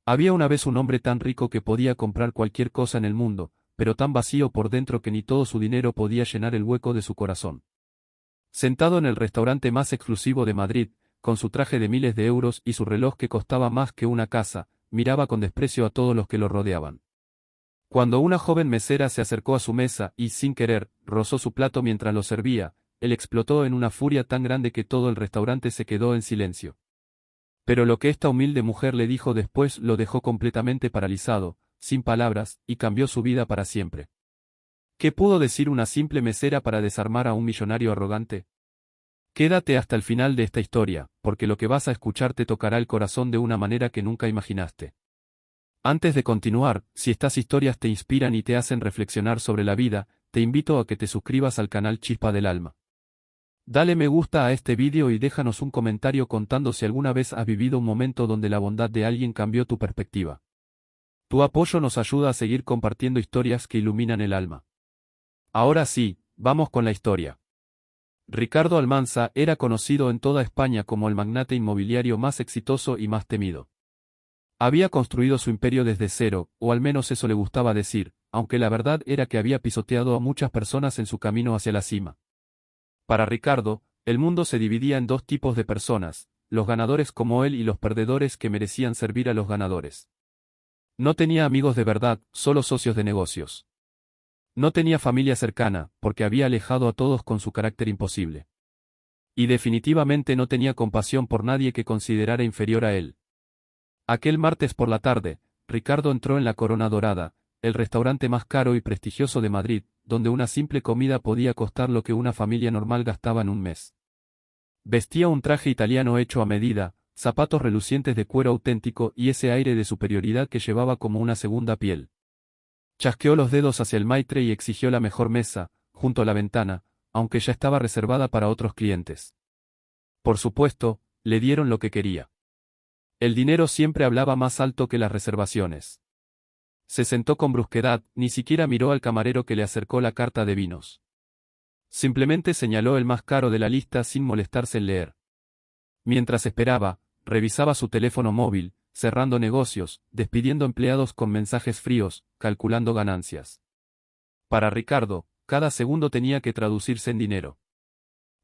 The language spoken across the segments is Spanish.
Había una vez un hombre tan rico que podía comprar cualquier cosa en el mundo, pero tan vacío por dentro que ni todo su dinero podía llenar el hueco de su corazón. Sentado en el restaurante más exclusivo de Madrid, con su traje de miles de euros y su reloj que costaba más que una casa, miraba con desprecio a todos los que lo rodeaban. Cuando una joven mesera se acercó a su mesa y, sin querer, rozó su plato mientras lo servía, él explotó en una furia tan grande que todo el restaurante se quedó en silencio. Pero lo que esta humilde mujer le dijo después lo dejó completamente paralizado, sin palabras, y cambió su vida para siempre. ¿Qué pudo decir una simple mesera para desarmar a un millonario arrogante? Quédate hasta el final de esta historia, porque lo que vas a escuchar te tocará el corazón de una manera que nunca imaginaste. Antes de continuar, si estas historias te inspiran y te hacen reflexionar sobre la vida, te invito a que te suscribas al canal Chispa del Alma. Dale me gusta a este vídeo y déjanos un comentario contando si alguna vez has vivido un momento donde la bondad de alguien cambió tu perspectiva. Tu apoyo nos ayuda a seguir compartiendo historias que iluminan el alma. Ahora sí, vamos con la historia. Ricardo Almanza era conocido en toda España como el magnate inmobiliario más exitoso y más temido. Había construido su imperio desde cero, o al menos eso le gustaba decir, aunque la verdad era que había pisoteado a muchas personas en su camino hacia la cima. Para Ricardo, el mundo se dividía en dos tipos de personas, los ganadores como él y los perdedores que merecían servir a los ganadores. No tenía amigos de verdad, solo socios de negocios. No tenía familia cercana, porque había alejado a todos con su carácter imposible. Y definitivamente no tenía compasión por nadie que considerara inferior a él. Aquel martes por la tarde, Ricardo entró en la Corona Dorada, el restaurante más caro y prestigioso de Madrid, donde una simple comida podía costar lo que una familia normal gastaba en un mes. Vestía un traje italiano hecho a medida, zapatos relucientes de cuero auténtico y ese aire de superioridad que llevaba como una segunda piel. Chasqueó los dedos hacia el maitre y exigió la mejor mesa, junto a la ventana, aunque ya estaba reservada para otros clientes. Por supuesto, le dieron lo que quería. El dinero siempre hablaba más alto que las reservaciones. Se sentó con brusquedad, ni siquiera miró al camarero que le acercó la carta de vinos. Simplemente señaló el más caro de la lista sin molestarse en leer. Mientras esperaba, revisaba su teléfono móvil, cerrando negocios, despidiendo empleados con mensajes fríos, calculando ganancias. Para Ricardo, cada segundo tenía que traducirse en dinero.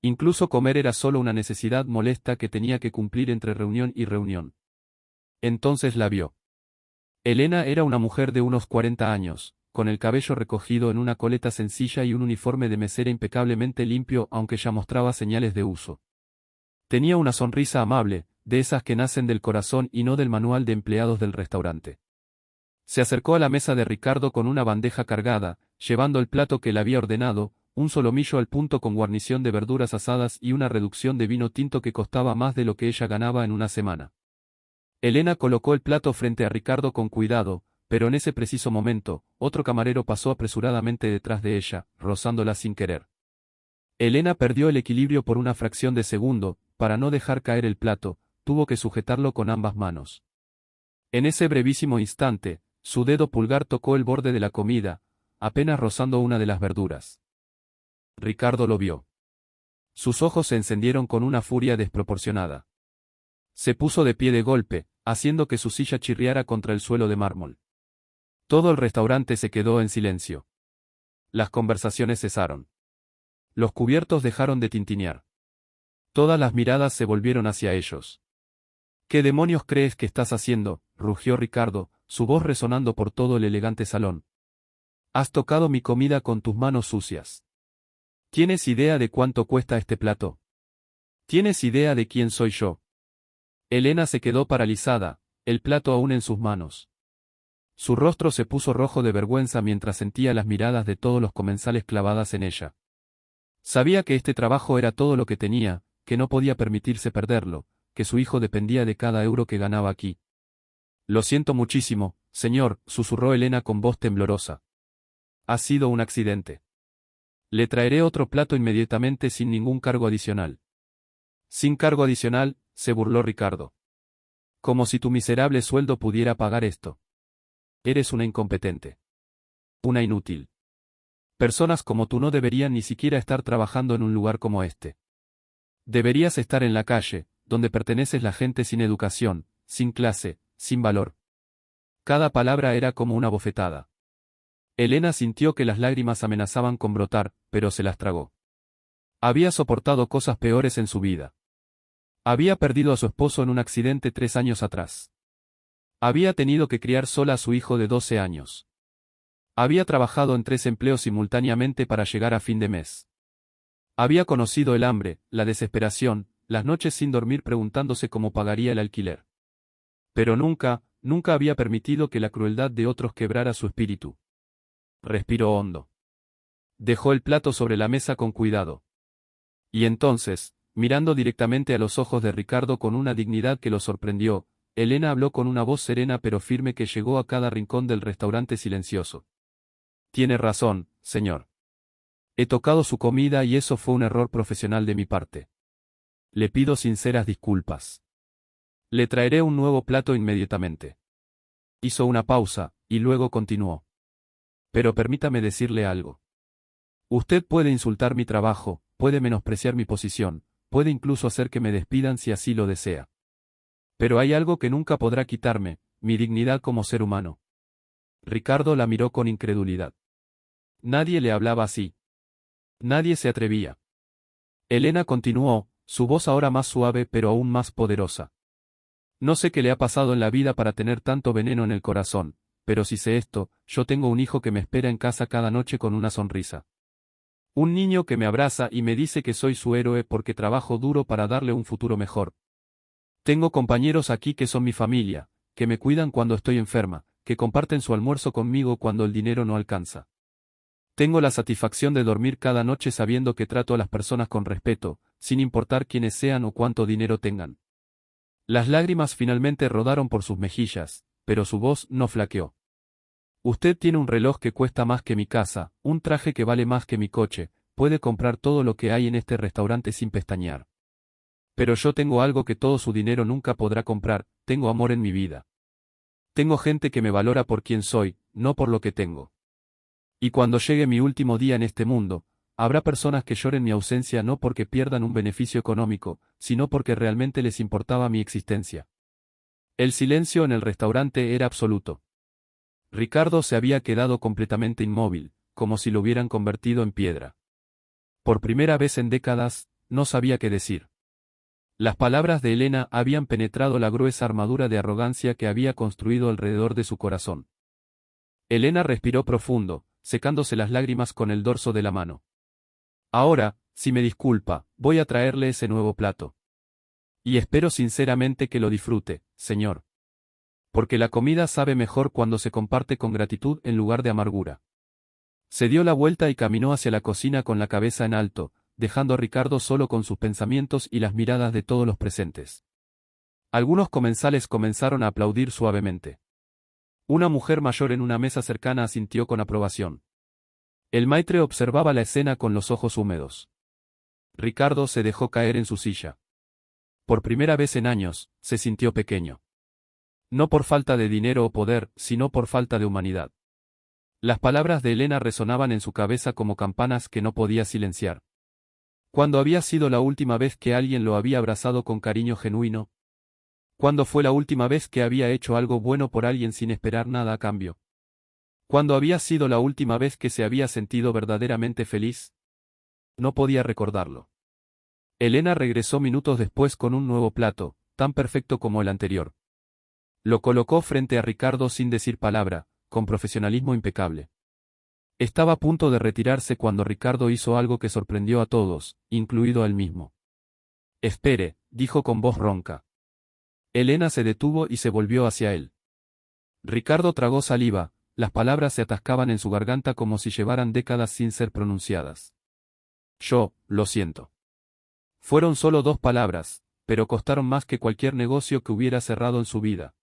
Incluso comer era solo una necesidad molesta que tenía que cumplir entre reunión y reunión. Entonces la vio. Elena era una mujer de unos 40 años, con el cabello recogido en una coleta sencilla y un uniforme de mesera impecablemente limpio aunque ya mostraba señales de uso. Tenía una sonrisa amable, de esas que nacen del corazón y no del manual de empleados del restaurante. Se acercó a la mesa de Ricardo con una bandeja cargada, llevando el plato que le había ordenado, un solomillo al punto con guarnición de verduras asadas y una reducción de vino tinto que costaba más de lo que ella ganaba en una semana. Elena colocó el plato frente a Ricardo con cuidado, pero en ese preciso momento, otro camarero pasó apresuradamente detrás de ella, rozándola sin querer. Elena perdió el equilibrio por una fracción de segundo, para no dejar caer el plato, tuvo que sujetarlo con ambas manos. En ese brevísimo instante, su dedo pulgar tocó el borde de la comida, apenas rozando una de las verduras. Ricardo lo vio. Sus ojos se encendieron con una furia desproporcionada. Se puso de pie de golpe, haciendo que su silla chirriara contra el suelo de mármol. Todo el restaurante se quedó en silencio. Las conversaciones cesaron. Los cubiertos dejaron de tintinear. Todas las miradas se volvieron hacia ellos. ¿Qué demonios crees que estás haciendo?, rugió Ricardo, su voz resonando por todo el elegante salón. Has tocado mi comida con tus manos sucias. ¿Tienes idea de cuánto cuesta este plato? ¿Tienes idea de quién soy yo? Elena se quedó paralizada, el plato aún en sus manos. Su rostro se puso rojo de vergüenza mientras sentía las miradas de todos los comensales clavadas en ella. Sabía que este trabajo era todo lo que tenía, que no podía permitirse perderlo, que su hijo dependía de cada euro que ganaba aquí. Lo siento muchísimo, señor, susurró Elena con voz temblorosa. Ha sido un accidente. Le traeré otro plato inmediatamente sin ningún cargo adicional. Sin cargo adicional, se burló Ricardo. Como si tu miserable sueldo pudiera pagar esto. Eres una incompetente. Una inútil. Personas como tú no deberían ni siquiera estar trabajando en un lugar como este. Deberías estar en la calle, donde perteneces la gente sin educación, sin clase, sin valor. Cada palabra era como una bofetada. Elena sintió que las lágrimas amenazaban con brotar, pero se las tragó. Había soportado cosas peores en su vida. Había perdido a su esposo en un accidente 3 años atrás. Había tenido que criar sola a su hijo de 12 años. Había trabajado en 3 empleos simultáneamente para llegar a fin de mes. Había conocido el hambre, la desesperación, las noches sin dormir preguntándose cómo pagaría el alquiler. Pero nunca había permitido que la crueldad de otros quebrara su espíritu. Respiró hondo. Dejó el plato sobre la mesa con cuidado. Y entonces, mirando directamente a los ojos de Ricardo con una dignidad que lo sorprendió, Elena habló con una voz serena pero firme que llegó a cada rincón del restaurante silencioso. Tiene razón, señor. He tocado su comida y eso fue un error profesional de mi parte. Le pido sinceras disculpas. Le traeré un nuevo plato inmediatamente. Hizo una pausa, y luego continuó. Pero permítame decirle algo. Usted puede insultar mi trabajo, puede menospreciar mi posición, puede incluso hacer que me despidan si así lo desea. Pero hay algo que nunca podrá quitarme, mi dignidad como ser humano. Ricardo la miró con incredulidad. Nadie le hablaba así. Nadie se atrevía. Elena continuó, su voz ahora más suave pero aún más poderosa. No sé qué le ha pasado en la vida para tener tanto veneno en el corazón, pero si sé esto, yo tengo un hijo que me espera en casa cada noche con una sonrisa. Un niño que me abraza y me dice que soy su héroe porque trabajo duro para darle un futuro mejor. Tengo compañeros aquí que son mi familia, que me cuidan cuando estoy enferma, que comparten su almuerzo conmigo cuando el dinero no alcanza. Tengo la satisfacción de dormir cada noche sabiendo que trato a las personas con respeto, sin importar quiénes sean o cuánto dinero tengan. Las lágrimas finalmente rodaron por sus mejillas, pero su voz no flaqueó. Usted tiene un reloj que cuesta más que mi casa, un traje que vale más que mi coche, puede comprar todo lo que hay en este restaurante sin pestañear. Pero yo tengo algo que todo su dinero nunca podrá comprar, tengo amor en mi vida. Tengo gente que me valora por quien soy, no por lo que tengo. Y cuando llegue mi último día en este mundo, habrá personas que lloren mi ausencia no porque pierdan un beneficio económico, sino porque realmente les importaba mi existencia. El silencio en el restaurante era absoluto. Ricardo se había quedado completamente inmóvil, como si lo hubieran convertido en piedra. Por primera vez en décadas, no sabía qué decir. Las palabras de Elena habían penetrado la gruesa armadura de arrogancia que había construido alrededor de su corazón. Elena respiró profundo, secándose las lágrimas con el dorso de la mano. Ahora, si me disculpa, voy a traerle ese nuevo plato. Y espero sinceramente que lo disfrute, señor. Porque la comida sabe mejor cuando se comparte con gratitud en lugar de amargura. Se dio la vuelta y caminó hacia la cocina con la cabeza en alto, dejando a Ricardo solo con sus pensamientos y las miradas de todos los presentes. Algunos comensales comenzaron a aplaudir suavemente. Una mujer mayor en una mesa cercana asintió con aprobación. El maitre observaba la escena con los ojos húmedos. Ricardo se dejó caer en su silla. Por primera vez en años, se sintió pequeño. No por falta de dinero o poder, sino por falta de humanidad. Las palabras de Elena resonaban en su cabeza como campanas que no podía silenciar. ¿Cuándo había sido la última vez que alguien lo había abrazado con cariño genuino? ¿Cuándo fue la última vez que había hecho algo bueno por alguien sin esperar nada a cambio? ¿Cuándo había sido la última vez que se había sentido verdaderamente feliz? No podía recordarlo. Elena regresó minutos después con un nuevo plato, tan perfecto como el anterior. Lo colocó frente a Ricardo sin decir palabra, con profesionalismo impecable. Estaba a punto de retirarse cuando Ricardo hizo algo que sorprendió a todos, incluido a él mismo. Espere, dijo con voz ronca. Elena se detuvo y se volvió hacia él. Ricardo tragó saliva, las palabras se atascaban en su garganta como si llevaran décadas sin ser pronunciadas. Yo, lo siento. Fueron solo 2 palabras, pero costaron más que cualquier negocio que hubiera cerrado en su vida.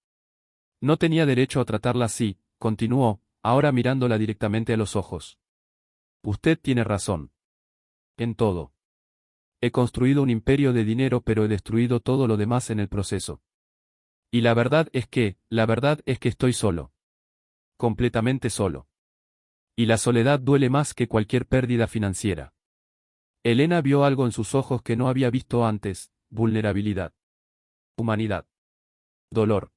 No tenía derecho a tratarla así, continuó, ahora mirándola directamente a los ojos. Usted tiene razón. En todo. He construido un imperio de dinero pero he destruido todo lo demás en el proceso. Y la verdad es que estoy solo. Completamente solo. Y la soledad duele más que cualquier pérdida financiera. Elena vio algo en sus ojos que no había visto antes, vulnerabilidad. Humanidad. Dolor.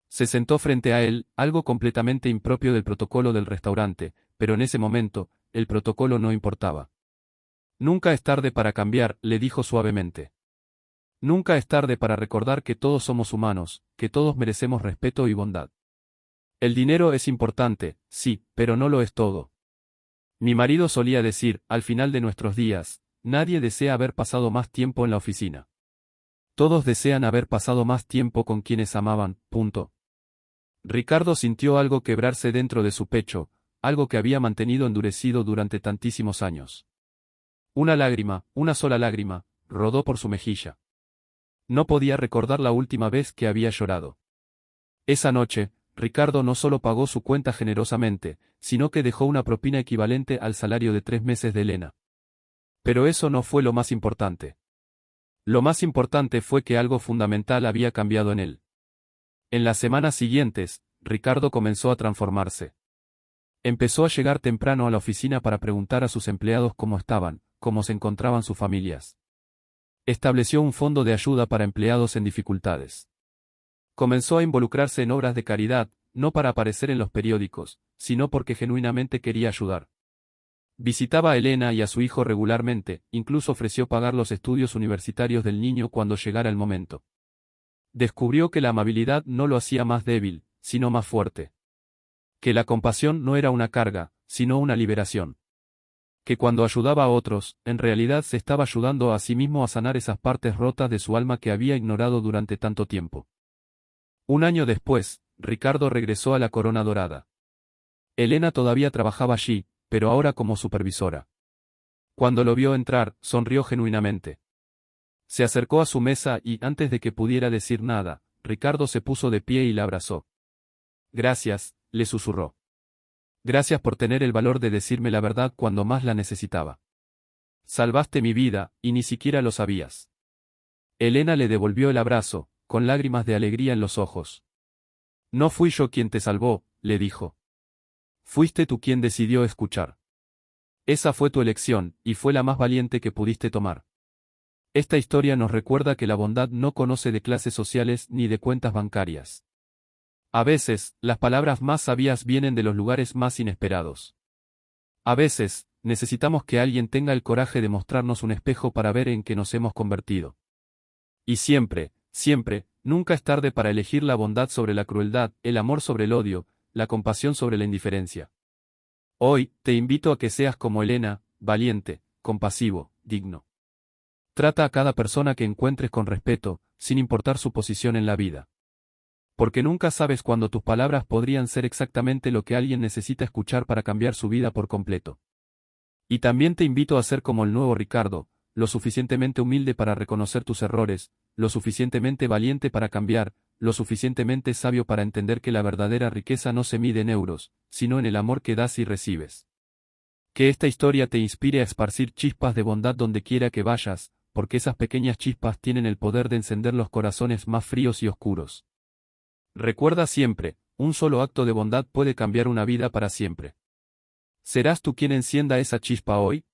Se sentó frente a él, algo completamente impropio del protocolo del restaurante, pero en ese momento, el protocolo no importaba. Nunca es tarde para cambiar, le dijo suavemente. Nunca es tarde para recordar que todos somos humanos, que todos merecemos respeto y bondad. El dinero es importante, sí, pero no lo es todo. Mi marido solía decir, al final de nuestros días, nadie desea haber pasado más tiempo en la oficina. Todos desean haber pasado más tiempo con quienes amaban, punto. Ricardo sintió algo quebrarse dentro de su pecho, algo que había mantenido endurecido durante tantísimos años. Una lágrima, una sola lágrima, rodó por su mejilla. No podía recordar la última vez que había llorado. Esa noche, Ricardo no solo pagó su cuenta generosamente, sino que dejó una propina equivalente al salario de 3 meses de Elena. Pero eso no fue lo más importante. Lo más importante fue que algo fundamental había cambiado en él. En las semanas siguientes, Ricardo comenzó a transformarse. Empezó a llegar temprano a la oficina para preguntar a sus empleados cómo estaban, cómo se encontraban sus familias. Estableció un fondo de ayuda para empleados en dificultades. Comenzó a involucrarse en obras de caridad, no para aparecer en los periódicos, sino porque genuinamente quería ayudar. Visitaba a Elena y a su hijo regularmente, incluso ofreció pagar los estudios universitarios del niño cuando llegara el momento. Descubrió que la amabilidad no lo hacía más débil, sino más fuerte. Que la compasión no era una carga, sino una liberación. Que cuando ayudaba a otros, en realidad se estaba ayudando a sí mismo a sanar esas partes rotas de su alma que había ignorado durante tanto tiempo. Un año después, Ricardo regresó a la Corona Dorada. Elena todavía trabajaba allí, pero ahora como supervisora. Cuando lo vio entrar, sonrió genuinamente. Se acercó a su mesa y, antes de que pudiera decir nada, Ricardo se puso de pie y la abrazó. Gracias, le susurró. Gracias por tener el valor de decirme la verdad cuando más la necesitaba. Salvaste mi vida, y ni siquiera lo sabías. Elena le devolvió el abrazo, con lágrimas de alegría en los ojos. No fui yo quien te salvó, le dijo. Fuiste tú quien decidió escuchar. Esa fue tu elección, y fue la más valiente que pudiste tomar. Esta historia nos recuerda que la bondad no conoce de clases sociales ni de cuentas bancarias. A veces, las palabras más sabias vienen de los lugares más inesperados. A veces, necesitamos que alguien tenga el coraje de mostrarnos un espejo para ver en qué nos hemos convertido. Y siempre, siempre, nunca es tarde para elegir la bondad sobre la crueldad, el amor sobre el odio, la compasión sobre la indiferencia. Hoy, te invito a que seas como Elena, valiente, compasivo, digno. Trata a cada persona que encuentres con respeto, sin importar su posición en la vida. Porque nunca sabes cuándo tus palabras podrían ser exactamente lo que alguien necesita escuchar para cambiar su vida por completo. Y también te invito a ser como el nuevo Ricardo, lo suficientemente humilde para reconocer tus errores, lo suficientemente valiente para cambiar, lo suficientemente sabio para entender que la verdadera riqueza no se mide en euros, sino en el amor que das y recibes. Que esta historia te inspire a esparcir chispas de bondad donde quiera que vayas, porque esas pequeñas chispas tienen el poder de encender los corazones más fríos y oscuros. Recuerda siempre, un solo acto de bondad puede cambiar una vida para siempre. ¿Serás tú quien encienda esa chispa hoy?